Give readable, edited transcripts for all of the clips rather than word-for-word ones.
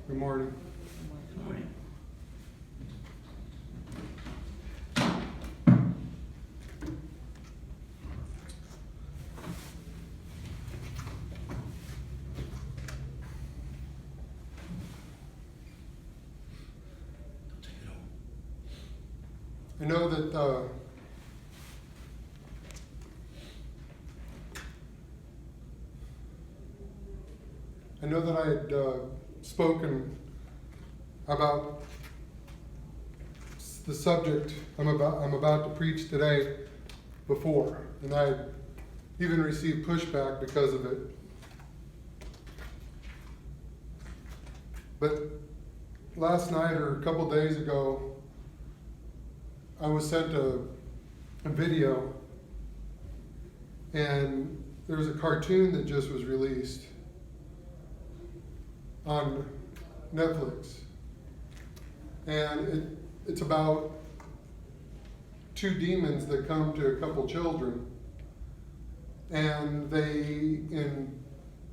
Good morning. Good morning. I know that I had spoken about the subject I'm about to preach today before, and I even received pushback because of it. But last night or a couple days ago, I was sent a video, and there was a cartoon that just was released on Netflix. And it's about two demons that come to a couple children, and they, in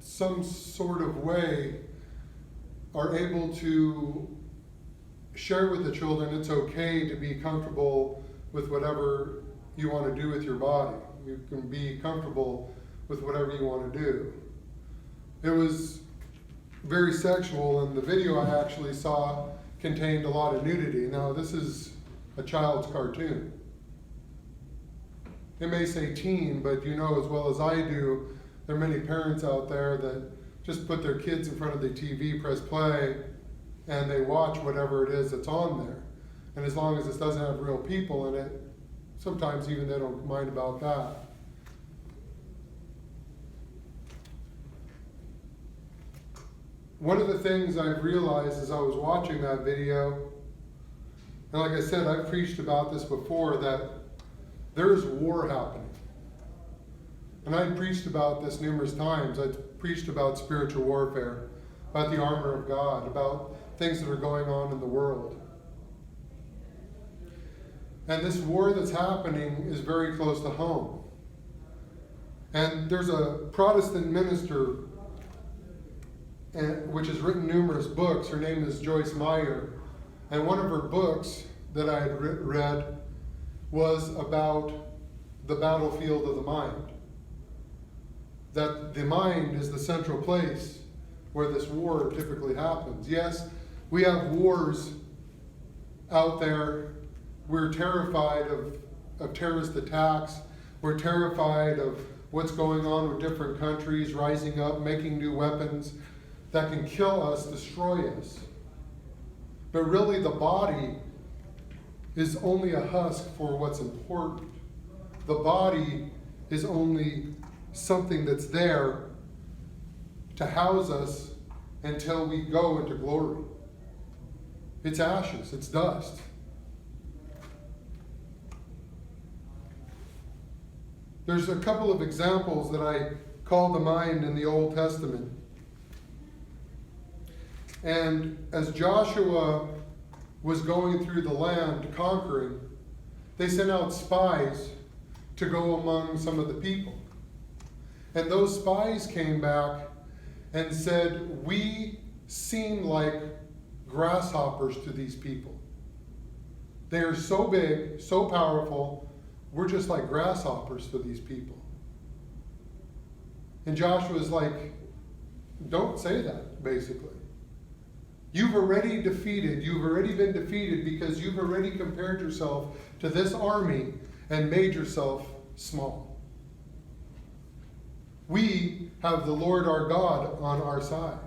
some sort of way, are able to share with the children it's okay to be comfortable with whatever you want to do with your body. You can be comfortable with whatever you want to do. It was very sexual, and the video I actually saw contained a lot of nudity. Now, this is a child's cartoon. It may say teen, but you know as well as I do, there are many parents out there that just put their kids in front of the TV, press play, and they watch whatever it is that's on there. And as long as this doesn't have real people in it, sometimes even they don't mind about that. One of the things I've realized as I was watching that video, and like I said, I've preached about this before, that there's war happening. And I've preached about this numerous times. I've preached about spiritual warfare, about the armor of God, about things that are going on in the world. And this war that's happening is very close to home. And there's a Protestant minister which has written numerous books. Her name is Joyce Meyer. And one of her books that I had read was about the battlefield of the mind. That the mind is the central place where this war typically happens. Yes, we have wars out there. We're terrified of terrorist attacks. We're terrified of what's going on with different countries rising up, making new weapons that can kill us, destroy us. But really the body is only a husk for what's important. The body is only something that's there to house us until we go into glory. It's ashes, it's dust. There's a couple of examples that I call to mind in the Old Testament. And as Joshua was going through the land conquering, they sent out spies to go among some of the people. And those spies came back and said, "We seem like grasshoppers to these people. They are so big, so powerful, we're just like grasshoppers to these people." And Joshua's like, don't say that, basically. You've already been defeated because you've already compared yourself to this army and made yourself small. We have the Lord our God on our side.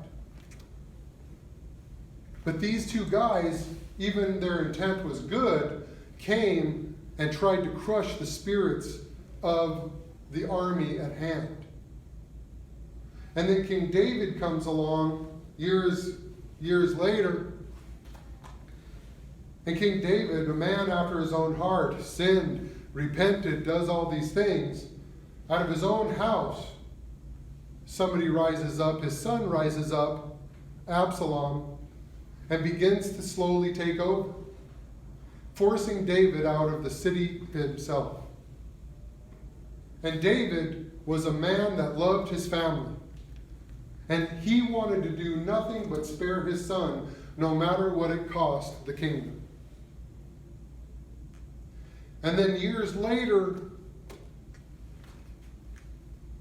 But these two guys, even their intent was good, came and tried to crush the spirits of the army at hand. And then King David comes along years later. And King David, a man after his own heart, sinned, repented, does all these things. Out of his own house, somebody rises up, his son rises up, Absalom, and begins to slowly take over, forcing David out of the city himself. And David was a man that loved his family. And he wanted to do nothing but spare his son, no matter what it cost the kingdom. And then years later,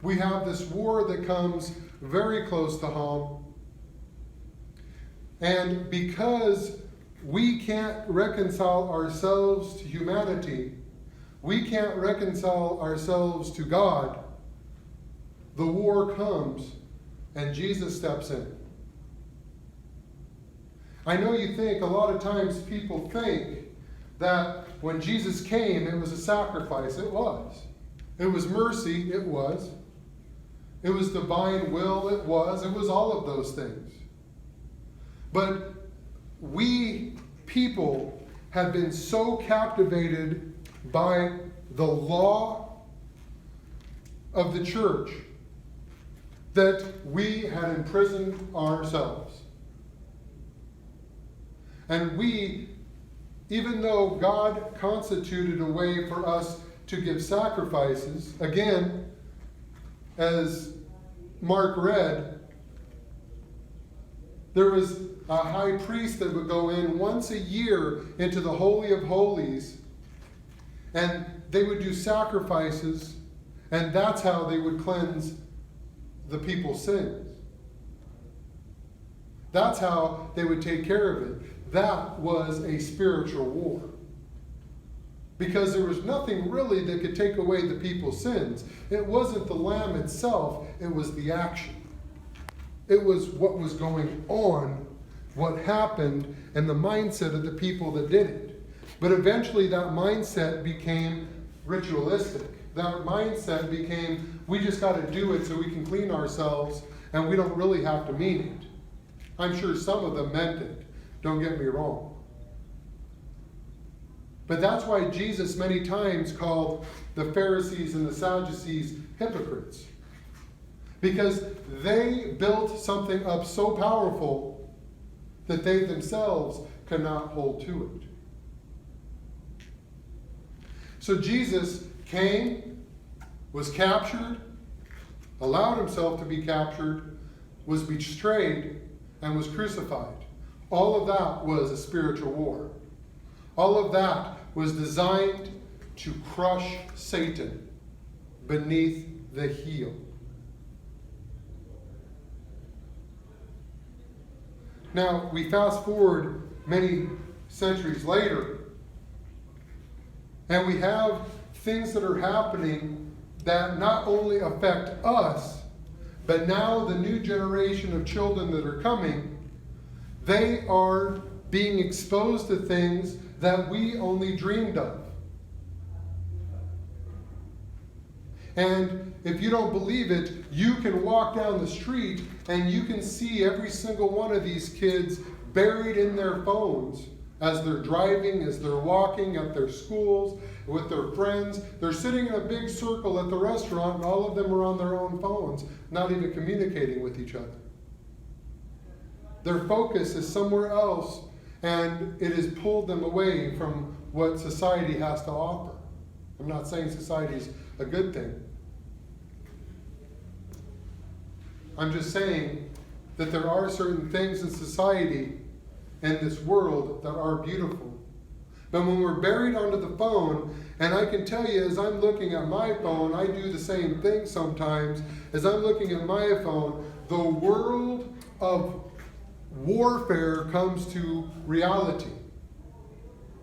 we have this war that comes very close to home. And because we can't reconcile ourselves to humanity, we can't reconcile ourselves to God, the war comes and Jesus steps in. I know you think, a lot of times people think that when Jesus came, it was a sacrifice. It was. It was mercy. It was. It was divine will. It was. It was all of those things. But we people have been so captivated by the law of the church that we had imprisoned ourselves. And we, even though God constituted a way for us to give sacrifices, again, as Mark read, there was a high priest that would go in once a year into the Holy of Holies, and they would do sacrifices, and that's how they would cleanse the people's sins. That's how they would take care of it. That was a spiritual war. Because there was nothing really that could take away the people's sins. It wasn't the lamb itself, it was the action. It was what was going on, what happened, and the mindset of the people that did it. But eventually that mindset became ritualistic. That mindset became, we just got to do it so we can clean ourselves, and we don't really have to mean it. I'm sure some of them meant it. Don't get me wrong. But that's why Jesus many times called the Pharisees and the Sadducees hypocrites. Because they built something up so powerful that they themselves could not hold to it. So Jesus came, was captured, allowed himself to be captured, was betrayed, and was crucified. All of that was a spiritual war. All of that was designed to crush Satan beneath the heel. Now, we fast forward many centuries later, and we have things that are happening that not only affect us, but now the new generation of children that are coming, they are being exposed to things that we only dreamed of. And if you don't believe it, you can walk down the street and you can see every single one of these kids buried in their phones as they're driving, as they're walking at their schools, with their friends. They're sitting in a big circle at the restaurant and all of them are on their own phones, not even communicating with each other. Their focus is somewhere else, and it has pulled them away from what society has to offer. I'm not saying society is a good thing. I'm just saying that there are certain things in society and this world that are beautiful. But when we're buried onto the phone, and I can tell you, as I'm looking at my phone, I do the same thing sometimes. As I'm looking at my phone, the world of warfare comes to reality.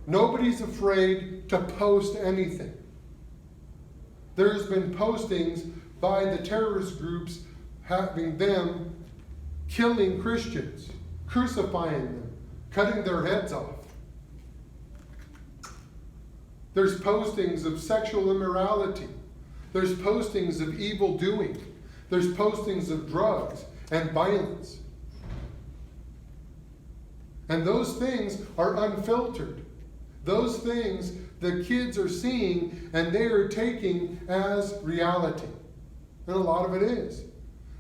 Nobody's afraid to post anything. There's been postings by the terrorist groups having them killing Christians, crucifying them, cutting their heads off. There's postings of sexual immorality. There's postings of evil doing. There's postings of drugs and violence. And those things are unfiltered. Those things the kids are seeing and they are taking as reality. And a lot of it is.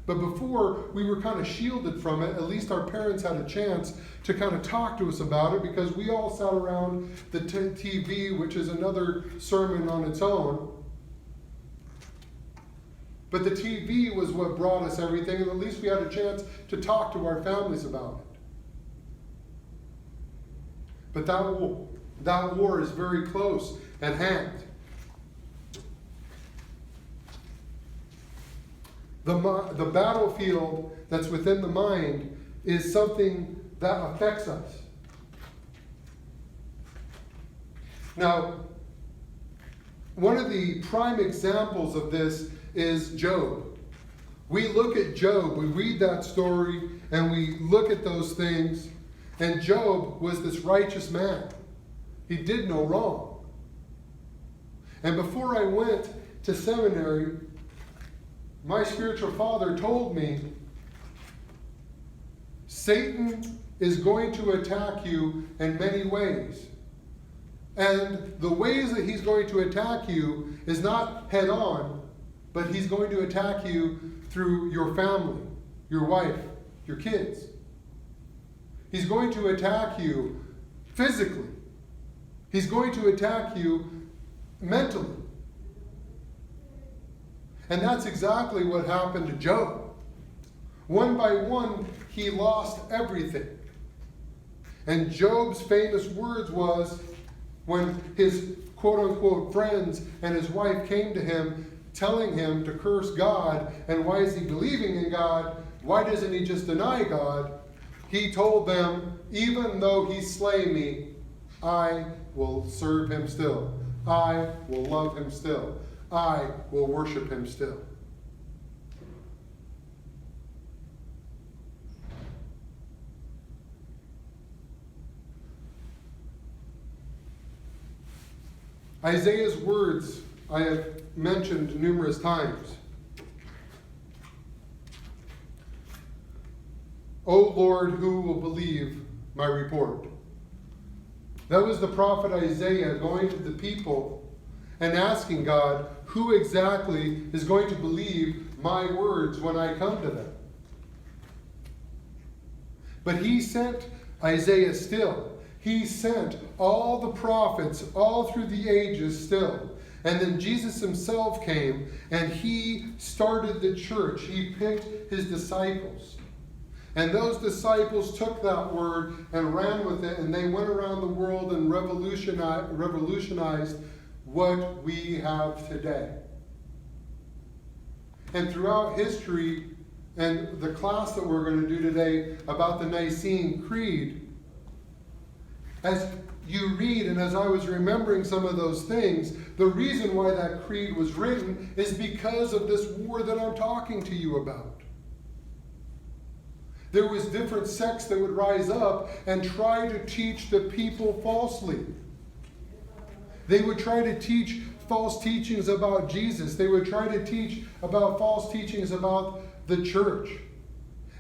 But before, we were kind of shielded from it. At least our parents had a chance to kind of talk to us about it, because we all sat around the TV, which is another sermon on its own. But the TV was what brought us everything, and at least we had a chance to talk to our families about it. But that war is very close at hand. The battlefield that's within the mind is something that affects us. Now, one of the prime examples of this is Job. We look at Job, we read that story, and we look at those things, and Job was this righteous man. He did no wrong. And before I went to seminary, my spiritual father told me, Satan is going to attack you in many ways. And the ways that he's going to attack you is not head on, but he's going to attack you through your family, your wife, your kids. He's going to attack you physically. He's going to attack you mentally. And that's exactly what happened to Job. One by one, he lost everything. And Job's famous words was, when his quote-unquote friends and his wife came to him telling him to curse God, and why is he believing in God? Why doesn't he just deny God? He told them, even though he slay me, I will serve him still. I will love him still. I will worship him still. Isaiah's words I have mentioned numerous times. O Lord, who will believe my report? That was the prophet Isaiah going to the people and asking God, who exactly is going to believe my words when I come to them? But he sent Isaiah still. He sent all the prophets all through the ages still. And then Jesus himself came and he started the church. He picked his disciples. And those disciples took that word and ran with it, and they went around the world and revolutionized what we have today. And throughout history, and the class that we're going to do today about the Nicene Creed, as you read, and as I was remembering some of those things, the reason why that creed was written is because of this war that I'm talking to you about. There was different sects that would rise up and try to teach the people falsely. They would try to teach false teachings about Jesus. They would try to teach about false teachings about the church.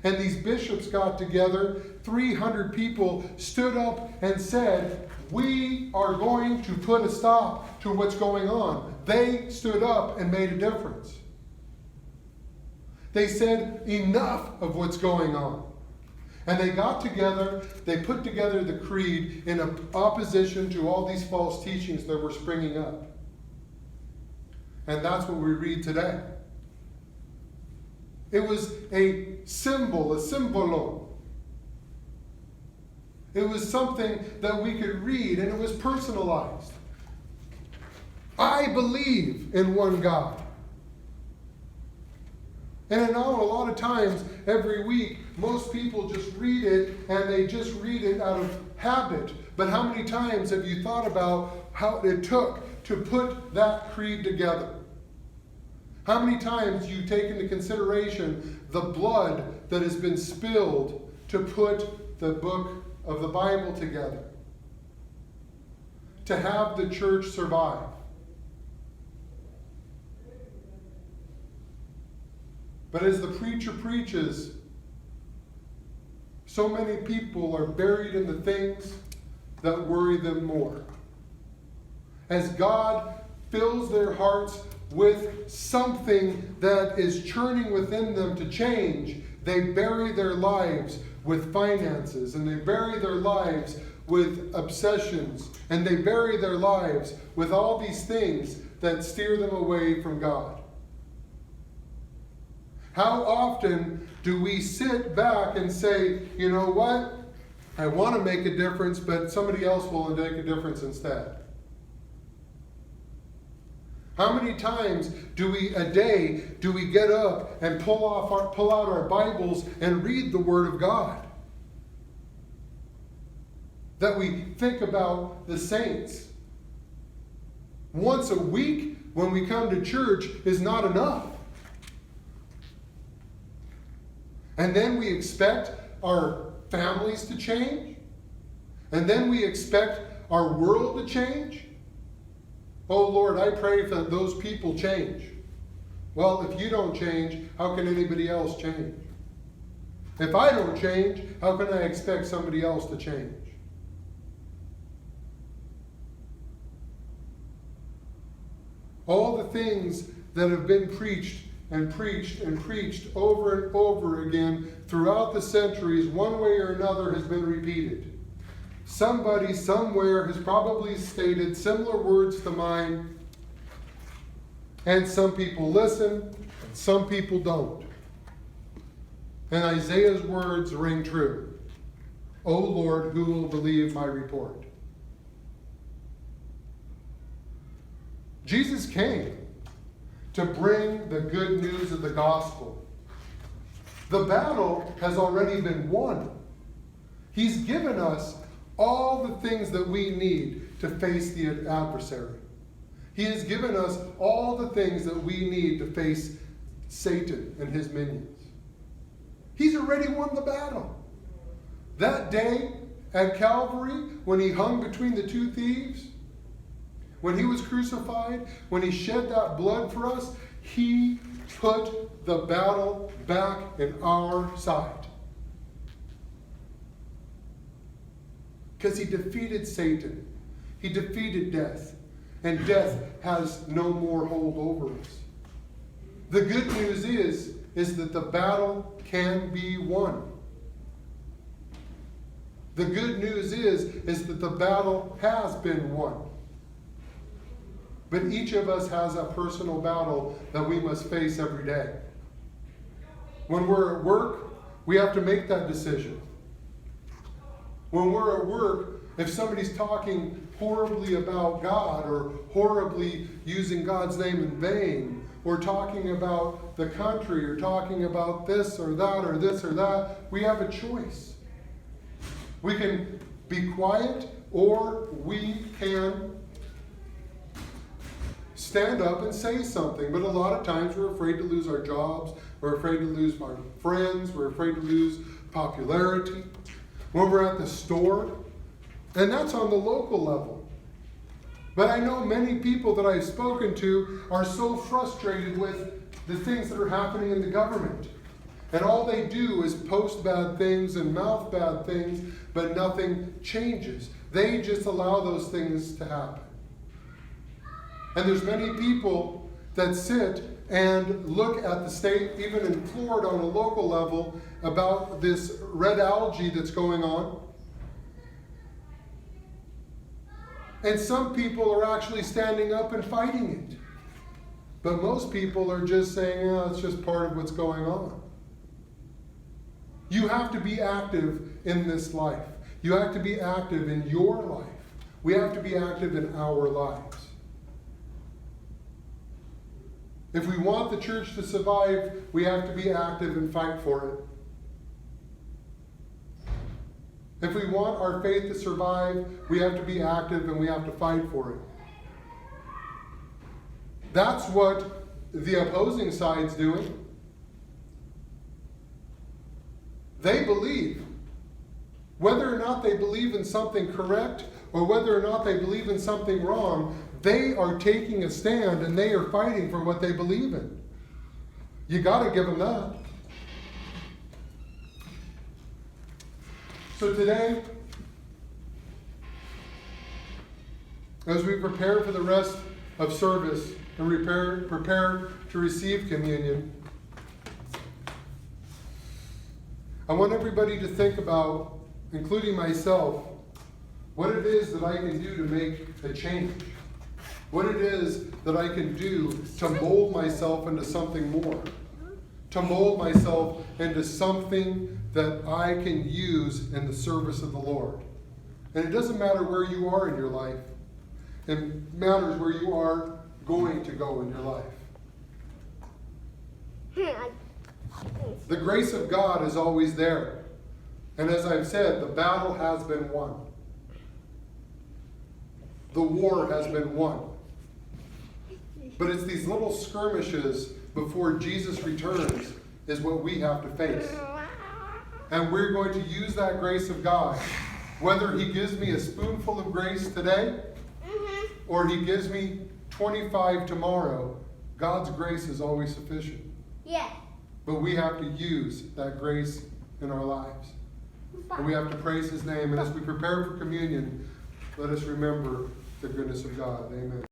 And these bishops got together, 300 people stood up and said, we are going to put a stop to what's going on. They stood up and made a difference. They said, enough of what's going on. And they got together, they put together the creed in opposition to all these false teachings that were springing up. And that's what we read today. It was a symbol, a symbolon. It was something that we could read, and it was personalized. I believe in one God. And I know a lot of times, every week, most people just read it, and they just read it out of habit. But how many times have you thought about how it took to put that creed together? How many times you take into consideration the blood that has been spilled to put the book of the Bible together? To have the church survive. But as the preacher preaches, so many people are buried in the things that worry them more. As God fills their hearts with something that is churning within them to change, they bury their lives with finances, and they bury their lives with obsessions, and they bury their lives with all these things that steer them away from God. How often do we sit back and say, you know what? I want to make a difference, but somebody else will make a difference instead? How many times do we get up and pull out our Bibles and read the Word of God? That we think about the saints. Once a week when we come to church is not enough. And then we expect our families to change. And then we expect our world to change. Oh Lord, I pray that those people change. Well, if you don't change, how can anybody else change? If I don't change, how can I expect somebody else to change? All the things that have been preached and preached and preached over and over again throughout the centuries, one way or another, has been repeated. Somebody somewhere has probably stated similar words to mine, and some people listen, and some people don't. And Isaiah's words ring true. O Lord, who will believe my report? Jesus came to bring the good news of the gospel. The battle has already been won. He's given us all the things that we need to face the adversary. He has given us all the things that we need to face Satan and his minions. He's already won the battle. That day at Calvary, when he hung between the two thieves, when he was crucified, when he shed that blood for us, he put the battle back in our side. Because he defeated Satan. He defeated death. And death has no more hold over us. The good news is that the battle can be won. The good news is that the battle has been won. But each of us has a personal battle that we must face every day. When we're at work, we have to make that decision. When we're at work, if somebody's talking horribly about God or horribly using God's name in vain, or talking about the country, or talking about this or that or this or that, we have a choice. We can be quiet, or we can stand up and say something. But a lot of times we're afraid to lose our jobs, we're afraid to lose our friends, we're afraid to lose popularity. When we're at the store, and that's on the local level. But I know many people that I've spoken to are so frustrated with the things that are happening in the government. And all they do is post bad things and mouth bad things, but nothing changes. They just allow those things to happen. And there's many people that sit and look at the state, even in Florida on a local level, about this red algae that's going on. And some people are actually standing up and fighting it. But most people are just saying, oh, it's just part of what's going on. You have to be active in this life. You have to be active in your life. We have to be active in our lives. If we want the church to survive, we have to be active and fight for it. If we want our faith to survive, we have to be active and we have to fight for it. That's what the opposing side's doing. They believe. Whether or not they believe in something correct or whether or not they believe in something wrong, they are taking a stand and they are fighting for what they believe in. You got to give them that. So today, as we prepare for the rest of service and prepare to receive communion, I want everybody to think about, including myself, what it is that I can do to make a change. What it is that I can do to mold myself into something more. to mold myself into something that I can use in the service of the Lord. And it doesn't matter where you are in your life. It matters where you are going to go in your life. The grace of God is always there. And as I've said, the battle has been won. The war has been won. But it's these little skirmishes before Jesus returns is what we have to face. And we're going to use that grace of God. Whether he gives me a spoonful of grace today, or he gives me 25 tomorrow, God's grace is always sufficient. Yeah. But we have to use that grace in our lives. And we have to praise his name. And as we prepare for communion, let us remember the goodness of God. Amen.